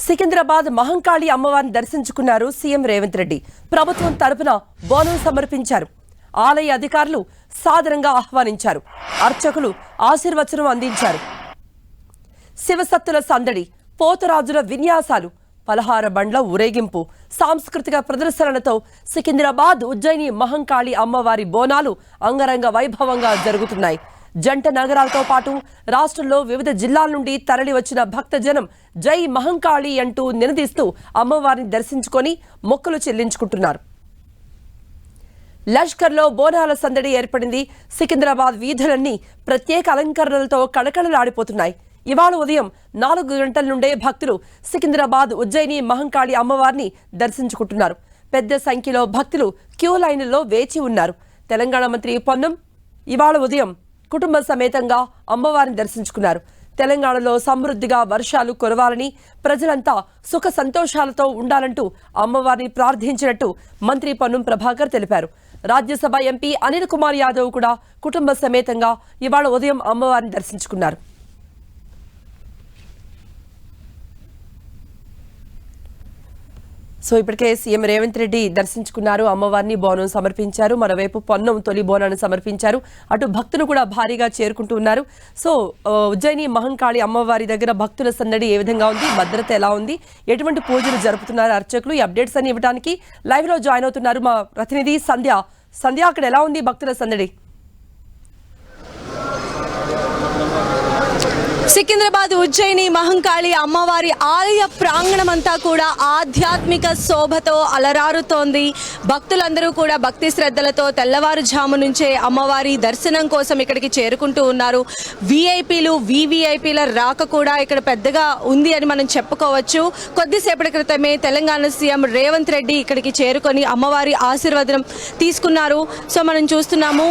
సికింద్రాబాద్ మహంకాళి అమ్మవారిని దర్శించుకున్నారు సీఎం రేవంత్ రెడ్డి. ప్రభుత్వం తరపున బోనం సమర్పించారు. ఆలయ అధికారులు సాదరంగా ఆహ్వానించారు. అర్చకులు ఆశీర్వచనం అందించారు. శివసత్తుల సందడి, పోతరాజుల విన్యాసాలు, పలహార బండ్ల ఊరేగింపు, సాంస్కృతిక ప్రదర్శనలతో సికింద్రాబాద్ ఉజ్జయిని మహంకాళి అమ్మవారి బోనాలు అంగరంగ వైభవంగా జరుగుతున్నాయి. జంట నగరాలతో పాటు రాష్ట్రంలో వివిధ జిల్లాల నుండి తరలి వచ్చిన భక్తజనం జై మహంకాళి అంటూ నినదిస్తూ అమ్మవారిని దర్శించుకొని మొక్కులు చెల్లించుకుంటున్నారు. లష్కర్లో బోనాల సందడి ఏర్పడింది. సికింద్రాబాద్ వీధులన్నీ ప్రత్యేక అలంకరణలతో కళకళలాడిపోతున్నాయి. ఇవాళ ఉదయం 4 గంటల నుండే భక్తులు సికింద్రాబాద్ ఉజ్జయిని మహంకాళి అమ్మవారిని దర్శించుకుంటున్నారు. పెద్ద సంఖ్యలో భక్తులు క్యూ లైన్లలో వేచి ఉన్నారు. తెలంగాణ మంత్రి పొన్నం ఇవాళ ఉదయం కుటుంబ సమేతంగా అమ్మవారిని దర్శించుకున్నారు. తెలంగాణలో సమృద్ధిగా వర్షాలు కురవాలని, ప్రజలంతా సుఖ సంతోషాలతో ఉండాలంటూ అమ్మవారిని ప్రార్థించినట్టు మంత్రి పొన్నం ప్రభాకర్ తెలిపారు. రాజ్యసభ ఎంపీ అనిల్ కుమార్ యాదవ్ కూడా కుటుంబ సమేతంగా ఇవాళ ఉదయం అమ్మవారిని దర్శించుకున్నారు. సో ఇప్పటికే సీఎం రేవంత్ రెడ్డి దర్శించుకున్నారు. అమ్మవారిని బోనం సమర్పించారు. మరోవైపు పొన్నం తొలి బోనాన్ని సమర్పించారు. అటు భక్తులు కూడా భారీగా చేరుకుంటూ ఉన్నారు. సో ఉజ్జయిని మహంకాళి అమ్మవారి దగ్గర భక్తుల సందడి ఏ విధంగా ఉంది, భద్రత ఎలా ఉంది, ఎటువంటి పూజలు జరుపుతున్నారు అర్చకులు, ఈ అప్డేట్స్ అన్ని ఇవ్వడానికి లైవ్ లో జాయిన్ అవుతున్నారు మా ప్రతినిధి సంధ్య. అక్కడ ఎలా ఉంది భక్తుల సందడి? సికింద్రాబాద్ ఉజ్జయిని మహంకాళి అమ్మవారి ఆలయ ప్రాంగణం అంతా కూడా ఆధ్యాత్మిక శోభతో అలరారుతోంది. భక్తులందరూ కూడా భక్తి శ్రద్ధలతో తెల్లవారుజాము నుంచే అమ్మవారి దర్శనం కోసం ఇక్కడికి చేరుకుంటూ ఉన్నారు. విఐపీలు వివిఐపీల రాక కూడా ఇక్కడ పెద్దగా ఉంది అని మనం చెప్పుకోవచ్చు. కొద్దిసేపటి క్రితమే తెలంగాణ సీఎం రేవంత్ రెడ్డి ఇక్కడికి చేరుకొని అమ్మవారి ఆశీర్వాదం తీసుకున్నారు. సో మనం చూస్తున్నాము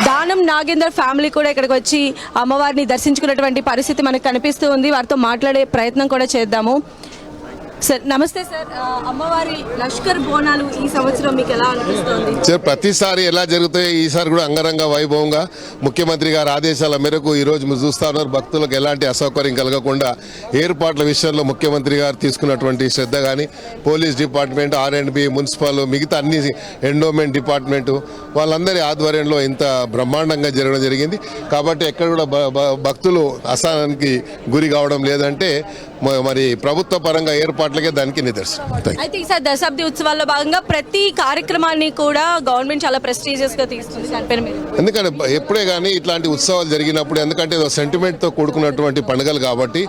దానం నాగేందర్ ఫ్యామిలీ కూడా ఇక్కడికి వచ్చి అమ్మవారిని దర్శించుకున్నటువంటి పరిస్థితి మనకు కనిపిస్తూ ఉంది. వారితో మాట్లాడే ప్రయత్నం కూడా చేద్దాము. సార్ నమస్తే సార్, అమ్మవారి లష్కర్ బోనాలు ఈ సంవత్సరం మీకు ఎలా అనిపిస్తుంది? సార్ ప్రతిసారి ఎలా జరుగుతాయి, ఈసారి కూడా అంగరంగ వైభవంగా ముఖ్యమంత్రి గారి ఆదేశాల మేరకు ఈ రోజు మీరు చూస్తా ఉన్నారు. భక్తులకు ఎలాంటి అసౌకర్యం కలగకుండా ఏర్పాట్ల విషయంలో ముఖ్యమంత్రి గారు తీసుకున్నటువంటి శ్రద్ధ కానీ, పోలీస్ డిపార్ట్మెంట్, R&B, మున్సిపల్, మిగతా అన్ని ఎండోమెంట్ డిపార్ట్మెంటు వాళ్ళందరి ఆధ్వర్యంలో ఇంత బ్రహ్మాండంగా జరగడం జరిగింది. కాబట్టి ఎక్కడ కూడా భక్తులు అసహనానికి గురి కావడం లేదంటే మరి ప్రభుత్వ పరంగా ఏర్పాట్లకే దానికి నిదర్శనం. అయితే ఈసారి దశాబ్ది ఉత్సవాల్లో భాగంగా ప్రతి కార్యక్రమాన్ని కూడా గవర్నమెంట్ చాలా ప్రెస్టీజియస్ గా తీసుకుంది. ఎందుకంటే ఎప్పుడే కానీ ఇట్లాంటి ఉత్సవాలు జరిగినప్పుడు, ఎందుకంటే సెంటిమెంట్ తో కూడుకున్నటువంటి పండుగలు కాబట్టి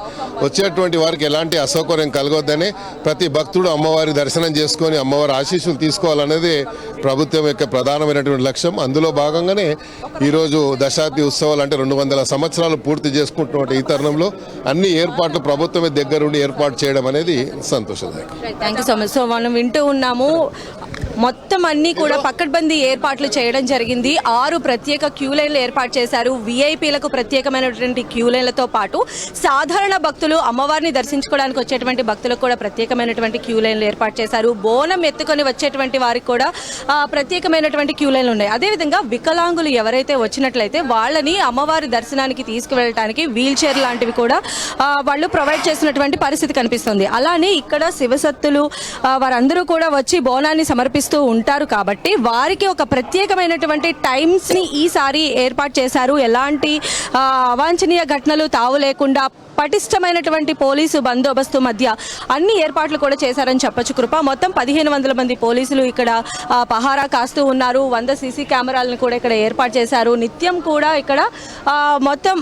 వచ్చేటువంటి వారికి ఎలాంటి అసౌకర్యం కలగొద్దని ప్రతి భక్తుడు అమ్మవారి దర్శనం చేసుకొని అమ్మవారి ఆశీస్సులు తీసుకోవాలనేది ప్రభుత్వం యొక్క ప్రధానమైనటువంటి లక్ష్యం. అందులో భాగంగానే ఈరోజు దశాబ్ది ఉత్సవాలు అంటే 200 సంవత్సరాలు పూర్తి చేసుకుంటున్న ఈ తరుణంలో అన్ని ఏర్పాట్లు ప్రభుత్వమే దగ్గరుండి ఏర్పాటు చేయడం అనేది సంతోషదాయకం. Thank you so much. So మనం వింటూ ఉన్నాము, మొత్తం అన్ని కూడా పకడ్బందీ ఏర్పాట్లు చేయడం జరిగింది. 6 ప్రత్యేక క్యూ లైన్లు ఏర్పాటు చేశారు. విఐపీలకు ప్రత్యేకమైనటువంటి క్యూ లైన్లతో పాటు సాధారణ భక్తులు అమ్మవారిని దర్శించుకోవడానికి వచ్చేటువంటి భక్తులకు కూడా ప్రత్యేకమైనటువంటి క్యూ లైన్లు ఏర్పాటు చేశారు. బోనం ఎత్తుకొని వచ్చేటువంటి వారికి కూడా ప్రత్యేకమైనటువంటి క్యూ లైన్లు ఉన్నాయి. అదేవిధంగా వికలాంగులు ఎవరైతే వచ్చినట్లయితే వాళ్ళని అమ్మవారి దర్శనానికి తీసుకువెళ్ళడానికి వీల్ చైర్ లాంటివి కూడా వాళ్ళు ప్రొవైడ్ చేసినటువంటి పరిస్థితి కనిపిస్తుంది. అలానే ఇక్కడ శివసత్తులు వారందరూ కూడా వచ్చి బోనాన్ని సమర్పిస్తూ ఉంటారు. కాబట్టి వారికి ఒక ప్రత్యేకమైనటువంటి టైమ్స్ ని ఈసారి ఏర్పాటు చేశారు. ఎలాంటి అవాంఛనీయ ఘటనలు తావు లేకుండా పటిష్టమైనటువంటి పోలీసు బందోబస్తు మధ్య అన్ని ఏర్పాట్లు కూడా చేశారని చెప్పొచ్చు. కృప మొత్తం 1500 మంది పోలీసులు ఇక్కడ పహారా కాస్తూ ఉన్నారు. 100 సీసీ కెమెరాలను కూడా ఇక్కడ ఏర్పాటు చేశారు. నిత్యం కూడా ఇక్కడ మొత్తం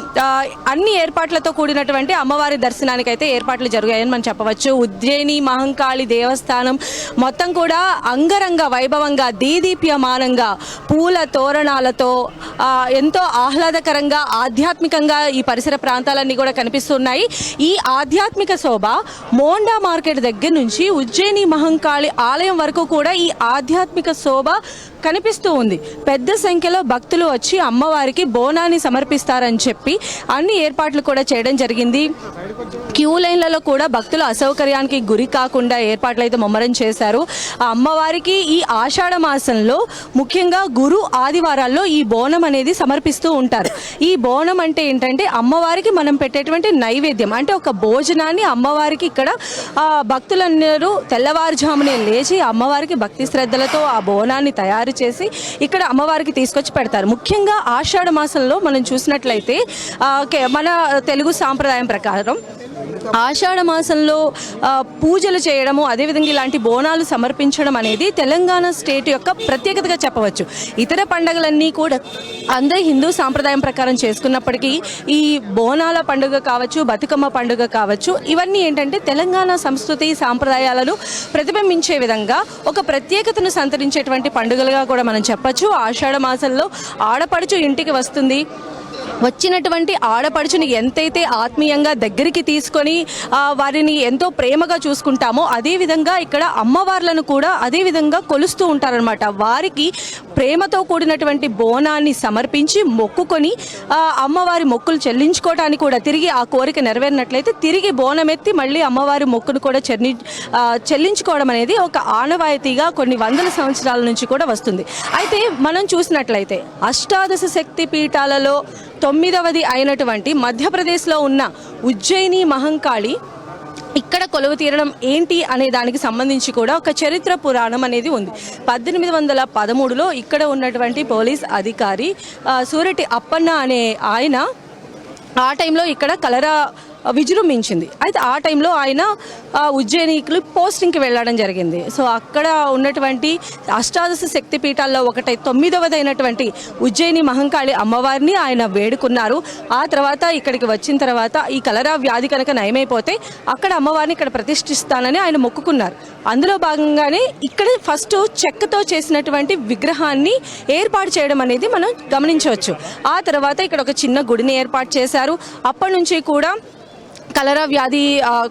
అన్ని ఏర్పాట్లతో కూడినటువంటి అమ్మవారి దర్శనానికి అయితే ఏర్పాట్లు జరిగాయని మనం చెప్పవచ్చు. ఉజ్జయిని మహంకాళి దేవస్థానం మొత్తం కూడా అంగరంగ వైభవంగా దేదీప్యమానంగా పూల తోరణాలతో ఎంతో ఆహ్లాదకరంగా ఆధ్యాత్మికంగా ఈ పరిసర ప్రాంతాలన్నీ కూడా కనిపిస్తున్నాయి. ఈ ఆధ్యాత్మిక శోభ మోండా మార్కెట్ దగ్గర నుంచి ఉజ్జయిని మహంకాళి ఆలయం వరకు కూడా ఈ ఆధ్యాత్మిక శోభ కనిపిస్తూ ఉంది. పెద్ద సంఖ్యలో భక్తులు వచ్చి అమ్మవారికి బోనాన్ని సమర్పిస్తారని చెప్పి అన్ని ఏర్పాట్లు కూడా చేయడం జరిగింది. క్యూ లైన్లలో కూడా భక్తులు అసౌకర్యానికి గురి కాకుండా ఏర్పాట్లు అయితే ముమ్మరం చేశారు. అమ్మవారికి ఈ ఆషాఢ మాసంలో ముఖ్యంగా గురు ఆదివారాల్లో ఈ బోనం అనేది సమర్పిస్తూ ఉంటారు. ఈ బోనం అంటే ఏంటంటే అమ్మవారికి మనం పెట్టేటువంటి నైవేద్యం, అంటే ఒక భోజనాన్ని అమ్మవారికి ఇక్కడ భక్తులందరూ తెల్లవారుజామునే లేచి అమ్మవారికి భక్తి శ్రద్ధలతో ఆ బోనాన్ని తయారు చేసి ఇక్కడ అమ్మవారికి తీసుకొచ్చి పెడతారు. ముఖ్యంగా ఆషాఢ మాసంలో మనం చూసినట్లయితే మన తెలుగు సాంప్రదాయం ప్రకారం ఆషాఢ మాసంలో పూజలు చేయడము, అదేవిధంగా ఇలాంటి బోనాలు సమర్పించడం అనేది తెలంగాణ స్టేట్ యొక్క ప్రత్యేకతగా చెప్పవచ్చు. ఇతర పండుగలన్నీ కూడా అందరూ హిందూ సాంప్రదాయం ప్రకారం చేసుకున్నప్పటికీ ఈ బోనాల పండుగ కావచ్చు, బతుకమ్మ పండుగ కావచ్చు, ఇవన్నీ ఏంటంటే తెలంగాణ సంస్కృతి సాంప్రదాయాలను ప్రతిబింబించే విధంగా ఒక ప్రత్యేకతను సంతరించేటువంటి పండుగలుగా కూడా మనం చెప్పచ్చు. ఆషాఢ మాసంలో ఆడపడుచు ఇంటికి వస్తుంది, వచ్చినటువంటి ఆడపడుచుని ఎంతైతే ఆత్మీయంగా దగ్గరికి తీసుకొని వారిని ఎంతో ప్రేమగా చూసుకుంటామో అదేవిధంగా ఇక్కడ అమ్మవార్లను కూడా అదేవిధంగా కొలుస్తూ ఉంటారనమాట. వారికి ప్రేమతో కూడినటువంటి బోనాన్ని సమర్పించి మొక్కుకొని అమ్మవారి మొక్కులు చెల్లించుకోవడానికి కూడా తిరిగి ఆ కోరిక నెరవేరినట్లయితే తిరిగి బోనం ఎత్తి మళ్ళీ అమ్మవారి మొక్కును కూడా చెల్లించుకోవడం అనేది ఒక ఆనవాయితీగా కొన్ని వందల సంవత్సరాల నుంచి కూడా వస్తుంది. అయితే మనం చూసినట్లయితే అష్టాదశ శక్తి పీఠాలలో 9వది అయినటువంటి మధ్యప్రదేశ్లో ఉన్న ఉజ్జయిని మహంకాళి ఇక్కడ కొలువు తీరడం ఏంటి అనే దానికి సంబంధించి కూడా ఒక చరిత్ర పురాణం అనేది ఉంది. 1813లో ఇక్కడ ఉన్నటువంటి పోలీస్ అధికారి సూరటి అప్పన్న అనే ఆయన ఆ టైంలో ఇక్కడ కలరా విజృంభించింది. అయితే ఆ టైంలో ఆయన ఉజ్జయినికి పోస్టింగ్కి వెళ్ళడం జరిగింది. సో అక్కడ ఉన్నటువంటి అష్టాదశ శక్తి పీఠాల్లో ఒకటి 9వది అయినటువంటి ఉజ్జయిని మహంకాళి అమ్మవారిని ఆయన వేడుకున్నారు. ఆ తర్వాత ఇక్కడికి వచ్చిన తర్వాత ఈ కలరా వ్యాధి కనుక నయమైపోతే అక్కడ అమ్మవారిని ఇక్కడ ప్రతిష్ఠిస్తానని ఆయన మొక్కుకున్నారు. అందులో భాగంగానే ఇక్కడ ఫస్ట్ చెక్కతో చేసినటువంటి విగ్రహాన్ని ఏర్పాటు చేయడం అనేది మనం గమనించవచ్చు. ఆ తర్వాత ఇక్కడ ఒక చిన్న గుడిని ఏర్పాటు చేశారు. అప్పటి నుంచి కూడా కలరా వ్యాధి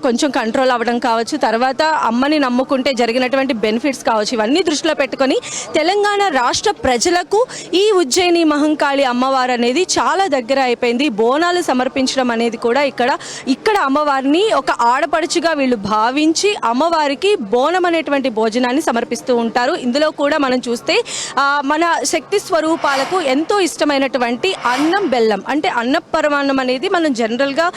కొంచెం కంట్రోల్ అవ్వడం కావచ్చు, తర్వాత అమ్మని నమ్ముకుంటే జరిగినటువంటి బెనిఫిట్స్ కావచ్చు, ఇవన్నీ దృష్టిలో పెట్టుకొని తెలంగాణ రాష్ట్ర ప్రజలకు ఈ ఉజ్జయిని మహంకాళి అమ్మవారు అనేది చాలా దగ్గర అయిపోయింది. బోనాలు సమర్పించడం అనేది కూడా ఇక్కడ అమ్మవారిని ఒక ఆడపడుచుగా వీళ్ళు భావించి అమ్మవారికి బోనం అనేటువంటి భోజనాన్ని సమర్పిస్తూ ఉంటారు. ఇందులో కూడా మనం చూస్తే మన శక్తి స్వరూపాలకు ఎంతో ఇష్టమైనటువంటి అన్నం బెల్లం, అంటే అన్న పరమాన్నం అనేది మనం జనరల్గా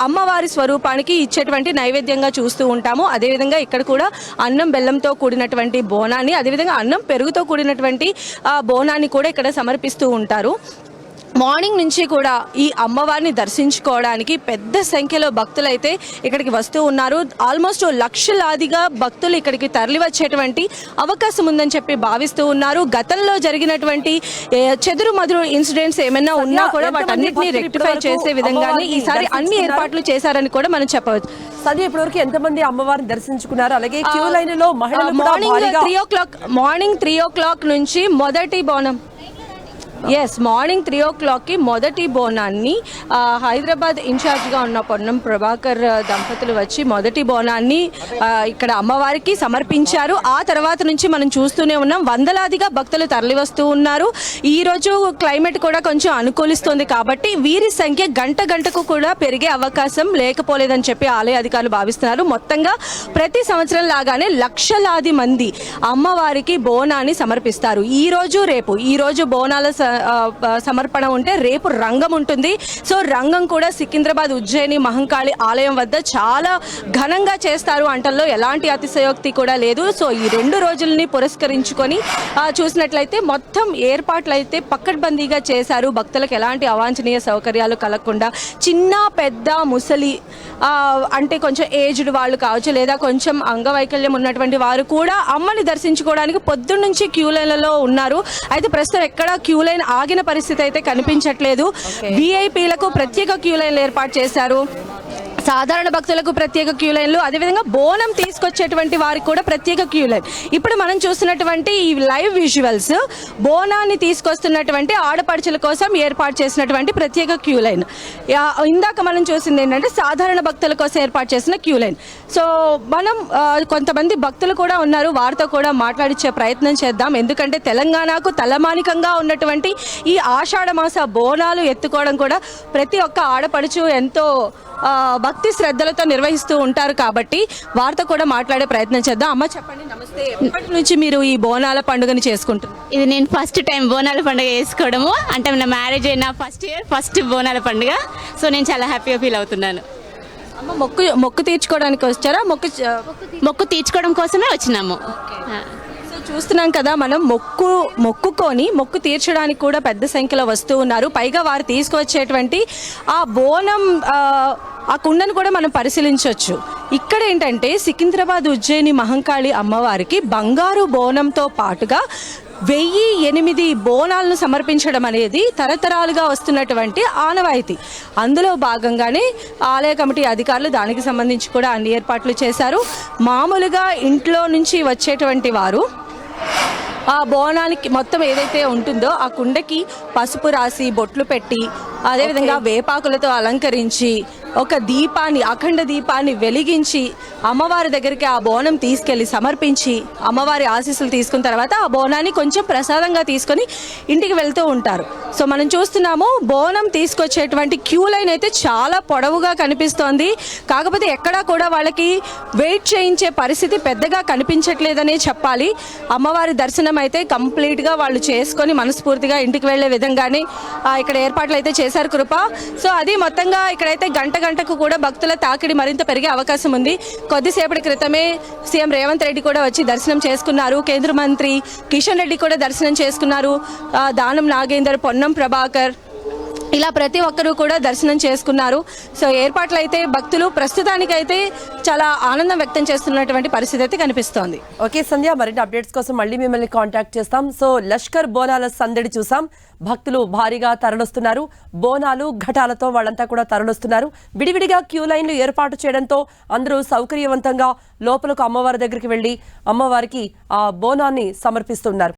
అమ్మవారి స్వరూపానికి ఇచ్చేటువంటి నైవేద్యంగా చూస్తూ ఉంటాము. అదేవిధంగా ఇక్కడ కూడా అన్నం బెల్లంతో కూడినటువంటి బోనాన్ని, అదేవిధంగా అన్నం పెరుగుతో కూడినటువంటి బోనాన్ని కూడా ఇక్కడ సమర్పిస్తూ ఉంటారు. మార్నింగ్ నుంచి కూడా ఈ అమ్మవారిని దర్శించుకోవడానికి పెద్ద సంఖ్యలో భక్తులు అయితే ఇక్కడికి వస్తూ ఉన్నారు. ఆల్మోస్ట్ లక్షలాదిగా భక్తులు ఇక్కడికి తరలి వచ్చేటువంటి అవకాశం ఉందని చెప్పి భావిస్తూ ఉన్నారు. గతంలో జరిగినటువంటి చెదురు మదురు ఇన్సిడెంట్స్ ఏమైనా ఉన్నా కూడా వాటన్నిటిని రెక్టిఫై చేసే విధంగానే ఈసారి అన్ని ఏర్పాట్లు చేశారని కూడా మనం చెప్పవచ్చు. సది ఇప్పటివరకు ఎంతమంది అమ్మవారిని దర్శించుకున్నారు? అలాగే క్యూ లైన్ లో మార్నింగ్ 3 o'clock నుంచి మొదటి బోనం మార్నింగ్ 3 o'clockకి మొదటి బోనాన్ని హైదరాబాద్ ఇన్ఛార్జ్గా ఉన్న పొన్నం ప్రభాకర్ దంపతులు వచ్చి మొదటి బోనాన్ని ఇక్కడ అమ్మవారికి సమర్పించారు. ఆ తర్వాత నుంచి మనం చూస్తూనే ఉన్నాం, వందలాదిగా భక్తులు తరలి వస్తూ ఉన్నారు. ఈరోజు క్లైమేట్ కూడా కొంచెం అనుకూలిస్తుంది కాబట్టి వీరి సంఖ్య గంటకు కూడా పెరిగే అవకాశం లేకపోలేదని చెప్పి ఆలయ అధికారులు భావిస్తున్నారు. మొత్తంగా ప్రతి సంవత్సరం లాగానే లక్షలాది మంది అమ్మవారికి బోనాన్ని సమర్పిస్తారు. ఈ రోజు బోనాల సమర్పణ ఉంటే రేపు రంగం ఉంటుంది. సో రంగం కూడా సికింద్రాబాద్ ఉజ్జయిని మహంకాళి ఆలయం వద్ద చాలా ఘనంగా చేస్తారు అంటల్లో ఎలాంటి అతిశయోక్తి కూడా లేదు. సో ఈ 2 రోజుల్ని పురస్కరించుకొని చూసినట్లయితే మొత్తం ఏర్పాట్లు అయితే పక్కడ్బందీగా చేశారు. భక్తులకు ఎలాంటి అవాంఛనీయ సౌకర్యాలు కలగకుండా చిన్న పెద్ద ముసలి అంటే కొంచెం ఏజ్డ్ వాళ్ళు కావచ్చు, లేదా కొంచెం అంగవైకల్యం ఉన్నటువంటి వారు కూడా అమ్మని దర్శించుకోవడానికి పొద్దున్న నుంచి క్యూ లైన్లలో ఉన్నారు. అయితే ప్రస్తుతం ఎక్కడ క్యూ లైన్ ఆగిన పరిస్థితి అయితే కనిపించట్లేదు. విఐపీలకు ప్రత్యేక క్యూ లైన్లు ఏర్పాటు చేశారు. సాధారణ భక్తులకు ప్రత్యేక క్యూ లైన్లు, అదేవిధంగా బోనం తీసుకొచ్చేటువంటి వారికి కూడా ప్రత్యేక క్యూ లైన్. ఇప్పుడు మనం చూస్తున్నటువంటి ఈ లైవ్ విజువల్స్ బోనాన్ని తీసుకొస్తున్నటువంటి ఆడపడుచుల కోసం ఏర్పాటు చేసినటువంటి ప్రత్యేక క్యూ లైన్. ఇందాక మనం చూసింది ఏంటంటే సాధారణ భక్తుల కోసం ఏర్పాటు చేసిన క్యూ లైన్. సో మనం కొంతమంది భక్తులు కూడా ఉన్నారు, వారితో కూడా మాట్లాడించే ప్రయత్నం చేద్దాం. ఎందుకంటే తెలంగాణకు తలమానికంగా ఉన్నటువంటి ఈ ఆషాఢ మాస బోనాలు ఎత్తుకోవడం కూడా ప్రతి ఒక్క ఆడపడుచు ఎంతో భక్తి భక్తి శ్రద్ధలతో నిర్వహిస్తూ ఉంటారు కాబట్టి వారితో కూడా మాట్లాడే ప్రయత్నం చేద్దాం. అమ్మ చెప్పండి, నమస్తే. ఎప్పటి నుంచి మీరు ఈ బోనాల పండుగని చేసుకుంటున్నారు? ఇది నేను ఫస్ట్ టైం బోనాల పండుగ చేసుకోవడము, అంటే నా మ్యారేజ్ అయిన ఫస్ట్ ఇయర్ ఫస్ట్ బోనాల పండుగ. సో నేను చాలా హ్యాపీగా ఫీల్ అవుతున్నాను. అమ్మ మొక్కు తీర్చుకోవడానికి వచ్చారా? మొక్కు తీర్చుకోవడం కోసమే వచ్చినాము. సో చూస్తున్నాం కదా, మనం మొక్కుకొని మొక్కు తీర్చడానికి కూడా పెద్ద సంఖ్యలో వస్తూ ఉన్నారు. పైగా వారు తీసుకువచ్చేటువంటి ఆ బోనం ఆ కుండను కూడా మనం పరిశీలించవచ్చు. ఇక్కడ ఏంటంటే సికింద్రాబాద్ ఉజ్జయిని మహంకాళి అమ్మవారికి బంగారు బోనంతో పాటుగా 1008 బోనాలను సమర్పించడం అనేది తరతరాలుగా వస్తున్నటువంటి ఆనవాయితీ. అందులో భాగంగానే ఆలయ కమిటీ అధికారులు దానికి సంబంధించి కూడా అన్ని ఏర్పాట్లు చేశారు. మామూలుగా ఇంట్లో నుంచి వచ్చేటువంటి వారు ఆ బోనానికి మొత్తం ఏదైతే ఉంటుందో ఆ కుండకి పసుపు రాసి బొట్లు పెట్టి అదేవిధంగా వేపాకులతో అలంకరించి ఒక దీపాన్ని, అఖండ దీపాన్ని వెలిగించి అమ్మవారి దగ్గరికి ఆ బోనం తీసుకెళ్లి సమర్పించి అమ్మవారి ఆశీస్సులు తీసుకున్న తర్వాత ఆ బోనాన్ని కొంచెం ప్రసాదంగా తీసుకొని ఇంటికి వెళ్తూ ఉంటారు. సో మనం చూస్తున్నాము, బోనం తీసుకొచ్చేటువంటి క్యూ లైన్ అయితే చాలా పొడవుగా కనిపిస్తోంది. కాకపోతే ఎక్కడా కూడా వాళ్ళకి వెయిట్ చేయించే పరిస్థితి పెద్దగా కనిపించట్లేదనే చెప్పాలి. అమ్మవారి దర్శనం అయితే కంప్లీట్గా వాళ్ళు చేసుకొని మనస్ఫూర్తిగా ఇంటికి వెళ్లే విధంగానే ఇక్కడ ఏర్పాట్లు అయితే చేశారు కృప. సో అది మొత్తంగా ఇక్కడైతే గంటకు కూడా భక్తుల తాకిడి మరింత పెరిగే అవకాశం ఉంది. కొద్దిసేపటి క్రితమే సీఎం రేవంత్ రెడ్డి కూడా వచ్చి దర్శనం చేసుకున్నారు. కేంద్ర మంత్రి కిషన్ రెడ్డి కూడా దర్శనం చేసుకున్నారు. దానం నాగేందర్, పొన్నం ప్రభాకర్, ఇలా ప్రతి ఒక్కరూ కూడా దర్శనం చేసుకున్నారు. సో ఏర్పాట్లు అయితే భక్తులు ప్రస్తుతానికైతే చాలా ఆనందం వ్యక్తం చేస్తున్నటువంటి పరిస్థితి అయితే కనిపిస్తోంది. ఓకే సంధ్య, మరిన్ని అప్డేట్స్ కోసం మళ్ళీ మిమ్మల్ని కాంటాక్ట్ చేస్తాం. సో లష్కర్ బోనాల సందడి చూసాం, భక్తులు భారీగా తరలిస్తున్నారు. బోనాలు ఘటాలతో వాళ్ళంతా కూడా తరలిస్తున్నారు. విడివిడిగా క్యూ లైన్లు ఏర్పాటు చేయడంతో అందరూ సౌకర్యవంతంగా లోపలకు అమ్మవారి దగ్గరికి వెళ్లి అమ్మవారికి ఆ బోనాన్ని సమర్పిస్తున్నారు.